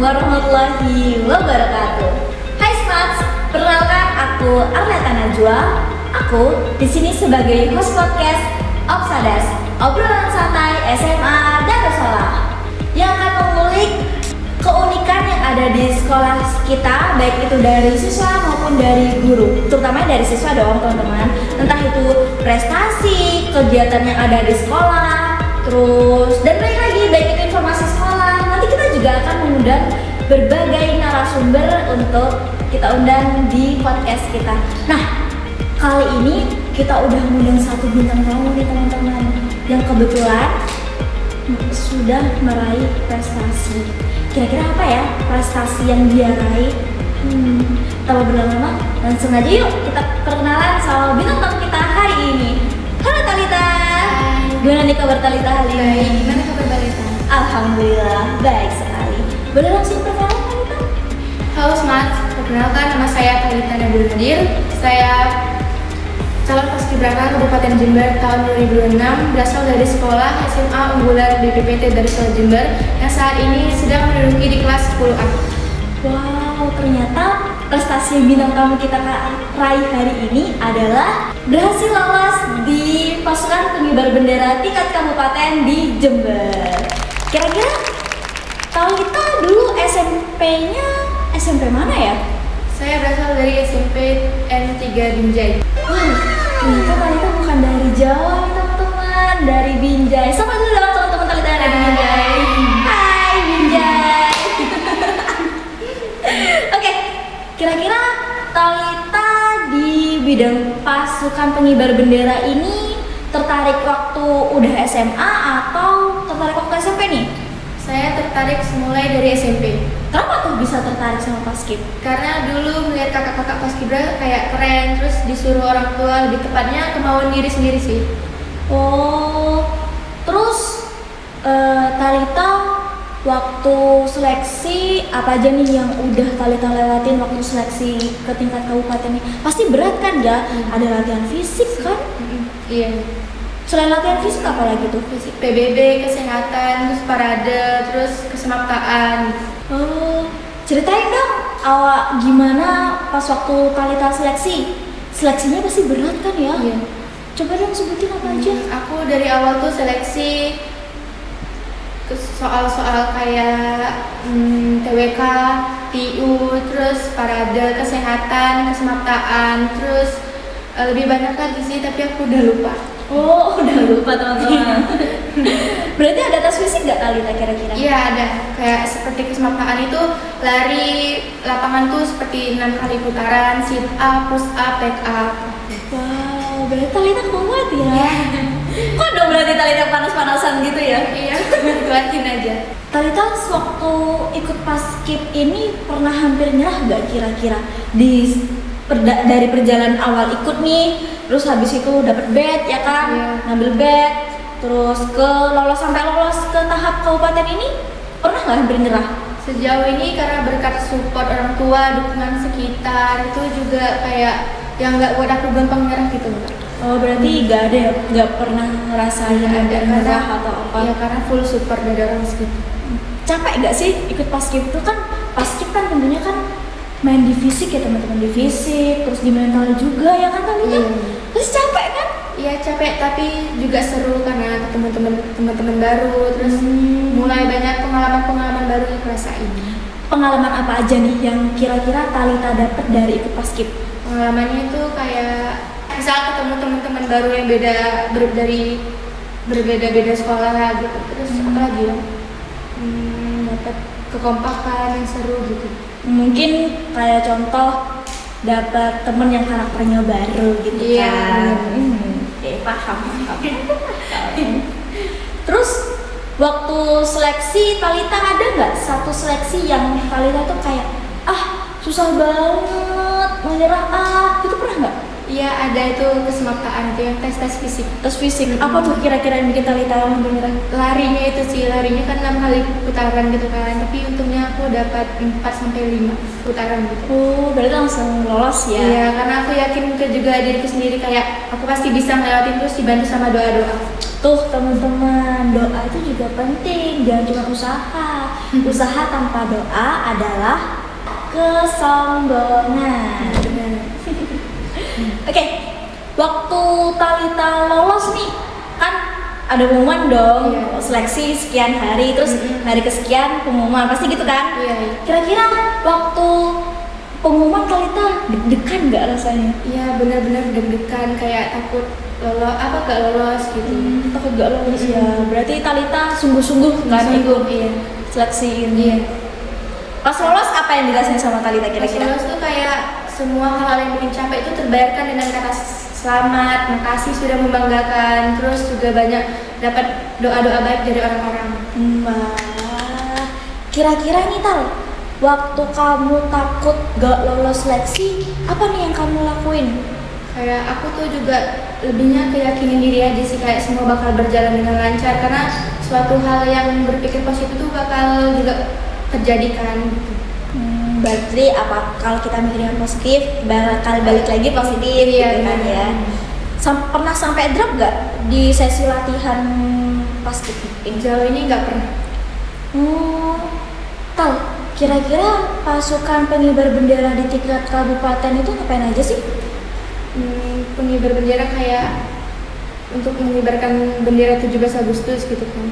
warahmatullahi wabarakatuh. Hai Smarts, perkenalkan aku Arleta Najwa. Aku di sini sebagai host podcast Obsadas, obrolan santai SMA Darussalam, yang akan mengulik keunikan yang ada di sekolah kita, baik itu dari siswa maupun dari guru, terutama dari siswa dong teman-teman. Entah itu prestasi, kegiatan yang ada di sekolah, terus dan baik lagi, baik itu informasi sekolah. Nanti kita juga akan mengundang berbagai narasumber untuk kita undang di podcast kita. Nah, kali ini kita udah mengundang satu bintang tamu nih teman-teman, yang kebetulan sudah meraih prestasi. Kira-kira apa ya prestasi yang dia raih? Tanpa berlama-lama, langsung aja yuk kita perkenalan sama bintang tamu kita hari ini. Halo Talita. Gimana nih kabar Talita hari ini? Baik, gimana kabar Talita? Alhamdulillah, baik sekali. Boleh langsung perkenalan Talita? Halo Smart, perkenalkan nama saya Talita Nabil Nadir. Saya calon paskibraka Kabupaten Jember tahun 2006, berasal dari sekolah SMA unggulan BPPT Darussalam Jember yang saat ini sedang menduduki di kelas 10A. Wow, ternyata prestasi bintang tamu kita raih hari ini adalah berhasil lolos di pasukan pengibar bendera tingkat kabupaten di Jember. Kira-kira Talita dulu SMP-nya SMP mana ya? Saya berasal dari SMP N3 Binjai. Wah, ternyata Talita bukan dari Jawa nih teman-teman, dari Binjai. Sapa dulu dong teman-teman Talita yang ada di Binjai. Hai Binjai. Oke, kira-kira Talita di bidang pasukan pengibar bendera ini tertarik waktu udah SMA atau tertarik waktu SMP nih? Saya tertarik mulai dari SMP. Kenapa tuh bisa tertarik sama paskib? Karena dulu melihat kakak-kakak paskibra kayak keren, terus disuruh orang tua, lebih tepatnya kemauan diri sendiri sih. Oh, terus Talita waktu seleksi apa aja nih yang udah Talita lewatin waktu seleksi ke tingkat kabupaten nih? Pasti berat kan ya? Ada latihan fisik kan? Iya. Selain latihan fisik apa lagi tuh? Fisik, PBB, kesehatan, terus parade, terus kesemaptaan. Oh, ceritain dong awak gimana pas waktu Talita seleksi? Seleksinya pasti berat kan ya? Iya. Coba dong sebutin apa aja. Aku dari awal tuh seleksi soal-soal kayak TWK, TU, terus parade, kesehatan, kesemaptaan, terus lebih banyak lagi sih, tapi aku udah lupa. Oh, udah lupa teman-teman. Berarti ada tes fisik nggak Talita kira-kira? Iya ada, kayak seperti kesemaptaan itu lari lapangan tuh seperti 6 kali putaran, sit up, push up, back up. Wow, berarti Talita kuat ya? Kok dong berarti Talita panas-panasan gitu ya? Iya, buatin aja. Talita waktu ikut paskib ini pernah hampir nyerah nggak kira-kira dari perjalanan awal ikut nih, terus habis itu dapat badge ya kan? Iya. Ngambil badge, terus sampai lolos ke tahap kabupaten ini pernah nggak hampir nyerah? Sejauh ini karena berkat support orang tua, dukungan sekitar itu juga kayak yang nggak buat aku gampang nyerah gitu Mbak. Oh berarti nggak pernah ngerasain ada nyerah atau apa? Iya karena full support dari orang sekitar. Capek nggak sih ikut paskib itu kan? Paskib kan tentunya kan main di fisik ya teman-teman, di fisik, terus di mental juga ya kan Talita? Iya. Terus capek kan? Iya capek tapi juga seru karena ketemu teman-teman baru, terus mulai banyak pengalaman baru yang rasain. Pengalaman apa aja nih yang kira-kira Talita dapat dari ikut paskib? Pengalamannya itu kayak misal ketemu teman-teman baru yang dari berbeda-beda sekolah gitu, terus apa lagi ya? Dapat kekompakan yang seru gitu. Mungkin kayak contoh dapat temen yang karakternya baru gitu Iya, kan? Paham. Terus waktu seleksi Talita ada nggak satu seleksi yang Talita tuh kayak susah banget menyerah gitu, pernah nggak? Iya ada itu kesemaptaan itu yang tes fisik. Tes fisik apa tuh kira-kira yang bikin Talita yang menyerah? Larinya itu sih, larinya kan 6 kali putaran gitu kan, tapi untungnya aku dapat 4-5 putaran gitu. Oh berarti langsung lolos ya? Iya karena aku yakin juga diriku sendiri kayak aku pasti bisa ngelewatin, terus dibantu sama doa-doa. Tuh teman-teman, doa itu juga penting, jangan cuma usaha. Usaha tanpa doa adalah kesombongan. Oke, waktu Talita lolos nih, kan ada pengumuman dong, Iya. seleksi sekian hari, terus hari kesekian pengumuman, pasti gitu kan? Iya. Kira-kira waktu pengumuman Talita deg-degan nggak rasanya? Iya, benar-benar deg-degan, kayak takut gak lolos gitu. Takut gak lolos ya. Berarti Talita sungguh-sungguh kan ikut Iya. seleksi ini. Iya. Pas lolos apa yang dirasain sama Talita Pas kira-kira? lulus tuh kayak semua hal-hal yang bikin capek itu terbayarkan dengan kata selamat, makasih sudah membanggakan, terus juga banyak dapat doa-doa baik dari orang-orang. Wah, kira-kira nih Tal, waktu kamu takut gak lolos seleksi, apa nih yang kamu lakuin? Kayak aku tuh juga lebihnya keyakinin diri aja sih, kayak semua bakal berjalan dengan lancar, karena suatu hal yang berpikir positif tuh bakal juga terjadi kan gitu. Berarti apa kalau kita mikirin positif bakal balik lagi positif Iya, gitu kan iya. ya. Pernah sampai drop gak di sesi latihan basket ini? Jauh ini nggak pernah. Tal, kira-kira pasukan pengibar bendera di tingkat kabupaten itu ngapain aja sih? Pengibar bendera kayak untuk mengibarkan bendera 17 Agustus gitu kan.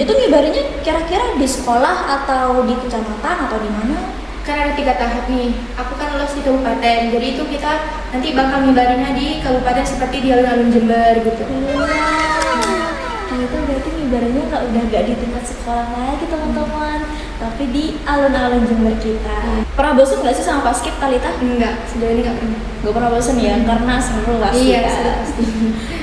Itu ngibarinya kira-kira di sekolah atau di kecamatan atau di mana? Kan ada 3 tahap nih. Aku kan lulus di kabupaten, jadi itu kita nanti bakal ngibarinnya di kabupaten seperti di alun-alun Jember gitu. Nah itu berarti ngibarannya udah gak di tingkat sekolah lagi teman-teman, tapi di alun-alun Jember kita. Pernah bosan gak sih sama basket Talita? Enggak, sejauh ini nggak pernah. Gak pernah bosan ya, karena seru pasti Iya, kan? seru pasti.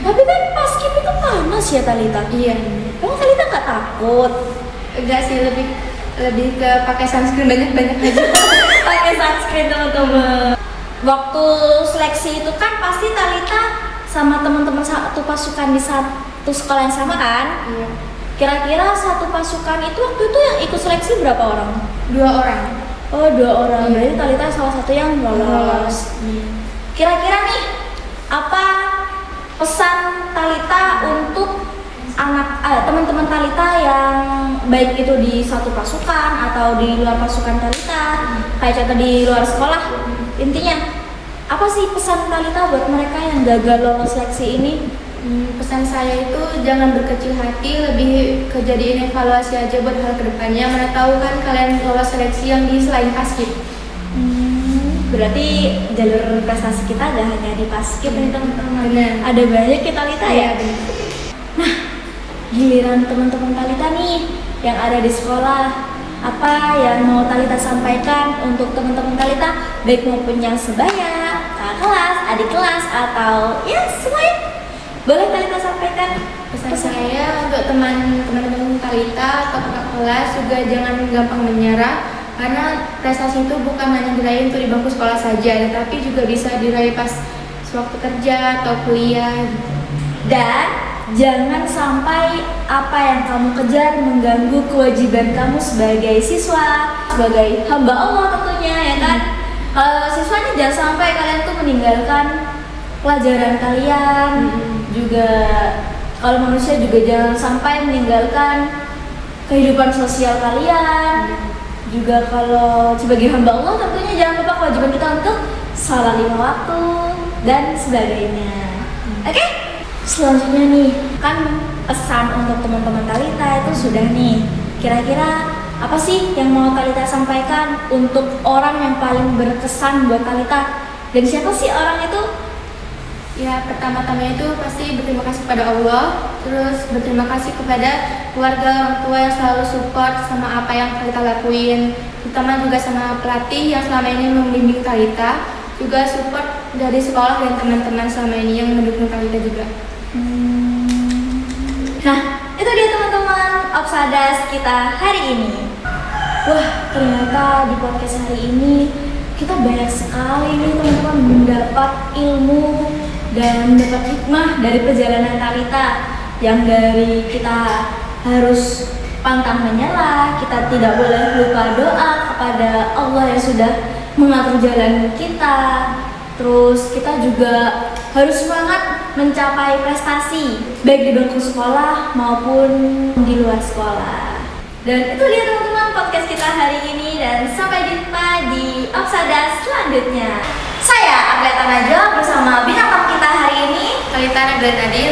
Tapi kan basket itu panas ya Talita. Iya. Emang Talita gak takut? Enggak sih, lebih ke pakai sunscreen banyak-banyak aja. Pakai sunscreen teman-teman. Waktu seleksi itu kan pasti Talita sama teman-teman satu pasukan di satu sekolah yang sama kan? Iya. Kira-kira satu pasukan itu waktu itu yang ikut seleksi berapa orang? 2 orang. Oh 2 orang. Iya. Berarti Talita salah satu yang lolos. Kira-kira nih apa pesan Talita untuk teman-teman Talita yang baik itu di satu pasukan atau di luar pasukan Talita, kayak contoh di luar sekolah. Intinya apa sih pesan Talita buat mereka yang gagal lolos seleksi ini? Pesan saya itu jangan berkecil hati, lebih kejadian evaluasi aja buat hal kedepannya. Mana tahu kan kalian lolos seleksi yang di selain basket. Berarti jalur prestasi kita gak hanya di basket nih teman-teman. Benar. Ada banyak ya Talita ya. benar. Nah, giliran teman-teman Talita nih yang ada di sekolah, apa yang mau Talita sampaikan untuk teman-teman Talita, baik maupun yang sebaya, kakak kelas, adik kelas, atau ya semuanya, boleh Talita sampaikan Pesan saya untuk teman-teman Talita atau kakak kelas juga jangan gampang menyerah, karena prestasi itu bukan hanya diraih untuk di bangku sekolah saja, tetapi juga bisa diraih pas sewaktu kerja atau kuliah gitu. Dan jangan sampai apa yang kamu kejar mengganggu kewajiban kamu sebagai siswa, sebagai hamba Allah tentunya ya kan. Kalau siswanya jangan sampai kalian tuh meninggalkan pelajaran kalian. Juga kalau manusia juga jangan sampai meninggalkan kehidupan sosial kalian. Juga kalau sebagai hamba Allah tentunya jangan lupa kewajiban kita untuk salat 5 waktu dan sebagainya. Oke? Selanjutnya nih, kan pesan untuk teman-teman Talita itu sudah nih. Kira-kira apa sih yang mau Talita sampaikan untuk orang yang paling berkesan buat Talita? Dan siapa sih orang itu? Ya, pertama-tama itu pasti berterima kasih kepada Allah, terus berterima kasih kepada keluarga, orang tua yang selalu support sama apa yang Talita lakuin, terutama juga sama pelatih yang selama ini membimbing Talita, juga support dari sekolah dan teman-teman selama ini yang mendukung Talita juga. Nah, itu dia teman-teman Opsadas kita hari ini. Wah, ternyata di podcast hari ini kita banyak sekali nih teman-teman mendapat ilmu dan mendapat hikmah dari perjalanan Talita, yang dari kita harus pantang menyerah, kita tidak boleh lupa doa kepada Allah yang sudah mengatur jalan kita. Terus kita juga harus semangat mencapai prestasi baik di bangku sekolah maupun di luar sekolah. Dan itu dia teman-teman podcast kita hari ini, dan sampai jumpa di Opsadas selanjutnya. Saya Arleta Najwa bersama bintang tamu kita hari ini Talita Nabila Nadir.